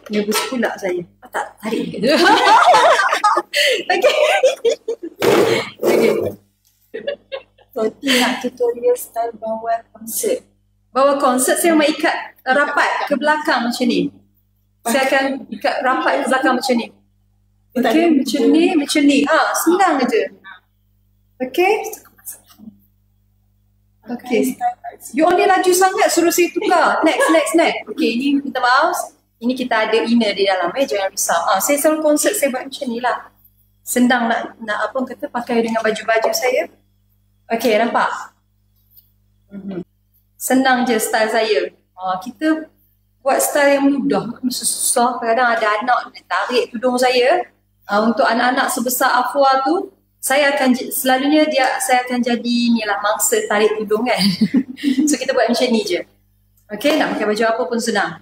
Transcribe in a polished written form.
Nervous pula saya. Tak, tarik je. Okay. Okay. Toti nak tutorial style bawah konsert. Bawah konsert saya memang ikat rapat ke belakang macam ni. Saya akan ikat rapat ke belakang macam ni. Okay, macam ni. Senang je. Okay. Okay. You only laju sangat, suruh saya tukar. Next. Okay, ini minta maaf. Ini kita ada inner di dalam, jangan risau. Saya selalu konsert saya buat macam ni lah. Senang nak apa kata pakai dengan baju-baju saya. Okay, nampak? Senang je style saya. Kita buat style yang mudah, mesti susah. Kadang ada anak tarik tudung saya. Untuk anak-anak sebesar Afwa tu, saya akan jadi ni lah mangsa tarik tudung kan. So kita buat macam ni je. Okay, nak pakai baju apa pun senang.